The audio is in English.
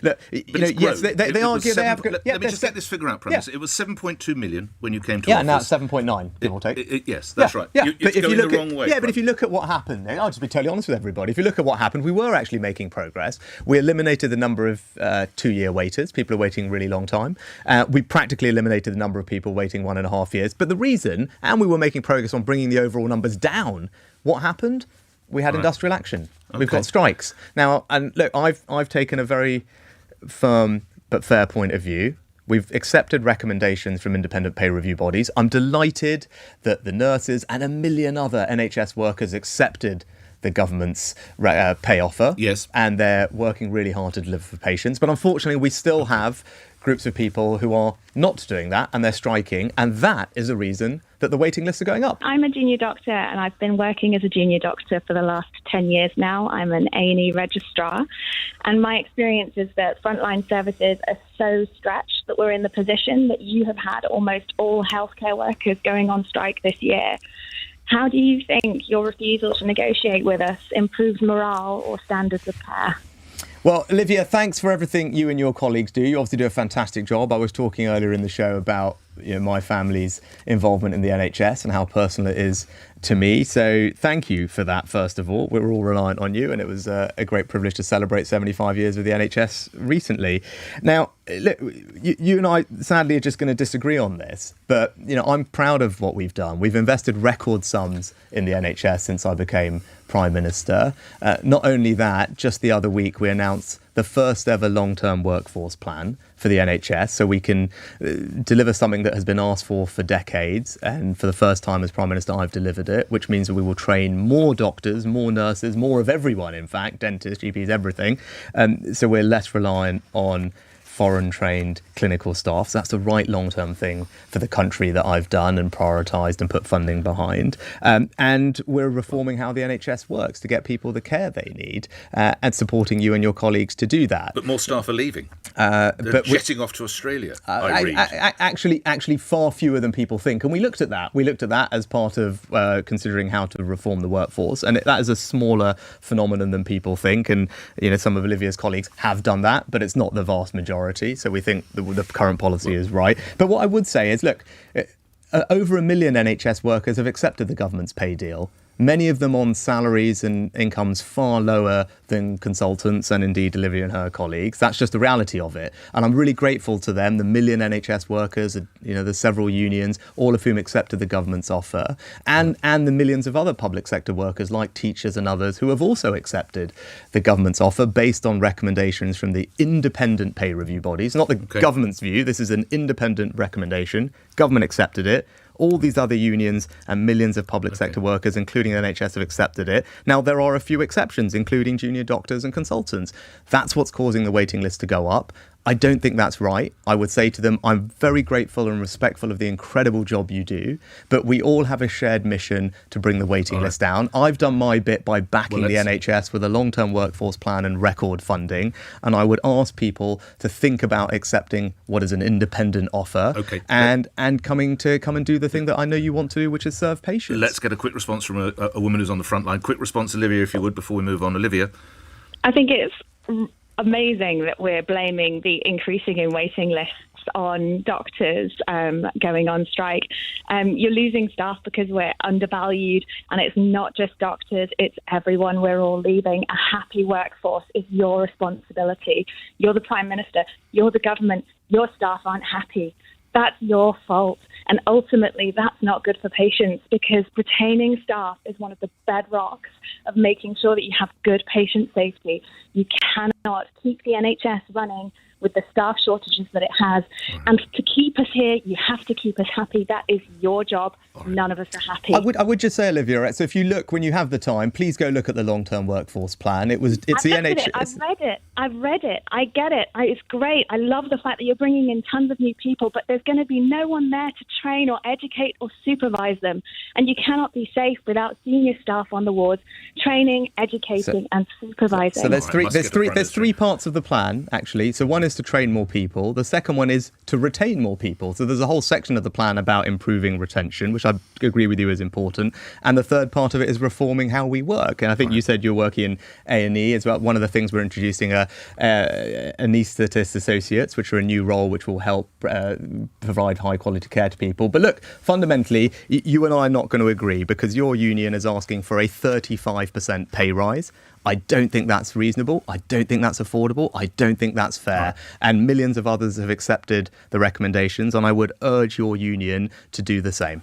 look, yes, they are. They have. Let me just get this figure out, Prime Minister. It was 7.2 million when you came to office. Yeah, now it's 7.9, give or take. Yes, that's right. Yeah, It's going the wrong way. Yeah, but if you look at what happened, I'll just be totally honest with everybody. If you look at what happened, we were actually making progress. We eliminated the number of 2-year waiters. People are waiting a really long time. We practically eliminated the number of people waiting 1.5 years. But the reason, and we were making progress on bringing the overall numbers down. What happened? We had industrial action. Okay. We've got strikes. Now, and look, I've taken a very firm but fair point of view. We've accepted recommendations from independent pay review bodies. I'm delighted that the nurses and 1 million other NHS workers accepted the government's pay offer. Yes. And they're working really hard to deliver for patients. But unfortunately, we still have groups of people who are not doing that, and they're striking. And that is a reason that the waiting lists are going up. I'm a junior doctor, and I've been working as a junior doctor for the last 10 years now. I'm an A&E registrar, and my experience is that frontline services are so stretched that we're in the position that you have had almost all healthcare workers going on strike this year. How do you think your refusal to negotiate with us improves morale or standards of care? Well, Olivia, thanks for everything you and your colleagues do. You obviously do a fantastic job. I was talking earlier in the show about my family's involvement in the NHS and how personal it is to me. So thank you for that, first of all. We're all reliant on you, and it was a great privilege to celebrate 75 years with the NHS recently. Now, look, you and I sadly are just going to disagree on this, but I'm proud of what we've done. We've invested record sums in the NHS since I became Prime Minister. Not only that, just the other week we announced the first ever long-term workforce plan for the NHS, so we can deliver something that has been asked for decades. And for the first time as Prime Minister, I've delivered it, which means that we will train more doctors, more nurses, more of everyone, in fact, dentists, GPs, everything. So we're less reliant on foreign-trained clinical staff. So that's the right long-term thing for the country that I've done and prioritised and put funding behind. And we're reforming how the NHS works to get people the care they need and supporting you and your colleagues to do that. But more staff are leaving. They're jetting off to Australia, I read. Actually, far fewer than people think. And we looked at that. We looked at that as part of considering how to reform the workforce. And that is a smaller phenomenon than people think. And, some of Olivia's colleagues have done that, but it's not the vast majority. So we think the current policy is right. But what I would say is, look, over 1 million NHS workers have accepted the government's pay deal. Many of them on salaries and incomes far lower than consultants and indeed Olivia and her colleagues. That's just the reality of it. And I'm really grateful to them, the 1 million NHS workers, there's several unions, all of whom accepted the government's offer, and the millions of other public sector workers like teachers and others who have also accepted the government's offer based on recommendations from the independent pay review bodies, not the government's view. This is an independent recommendation. Government accepted it. All these other unions and millions of public sector workers, including the NHS, have accepted it. Now, there are a few exceptions, including junior doctors and consultants. That's what's causing the waiting list to go up. I don't think that's right. I would say to them, I'm very grateful and respectful of the incredible job you do, but we all have a shared mission to bring the waiting list down. I've done my bit by backing the NHS with a long-term workforce plan and record funding, and I would ask people to think about accepting what is an independent offer and come and do the thing that I know you want to do, which is serve patients. Let's get a quick response from a woman who's on the front line. Quick response, Olivia, if you would, before we move on. Olivia? I think it's amazing that we're blaming the increasing in waiting lists on doctors going on strike. You're losing staff because we're undervalued, and it's not just doctors, it's everyone. We're all leaving. A happy workforce is your responsibility. You're the Prime Minister, you're the government, your staff aren't happy. That's your fault. And ultimately, that's not good for patients, because retaining staff is one of the bedrocks of making sure that you have good patient safety. You cannot keep the NHS running with the staff shortages that it has. And to keep us here, you have to keep us happy. That is your job. None of us are happy. I would just say, Olivia, right, so if you look, when you have the time, please go look at the long-term workforce plan. It's the NHS. I've read it. I get it. It's great. I love the fact that you're bringing in tons of new people, but there's going to be no one there to train or educate or supervise them. And you cannot be safe without senior staff on the wards training, educating and supervising. So there's three parts of the plan, actually. So one is is to train more people. The second one is to retain more people. So there's a whole section of the plan about improving retention, which I agree with you is important. And the third part of it is reforming how we work. And I think you said you're working in A&E as well. One of the things we're introducing are anaesthetist associates, which are a new role which will help provide high quality care to people. But look, fundamentally, you and I are not going to agree because your union is asking for a 35% pay rise. I don't think that's reasonable. I don't think that's affordable. I don't think that's fair. Right. And millions of others have accepted the recommendations, and I would urge your union to do the same.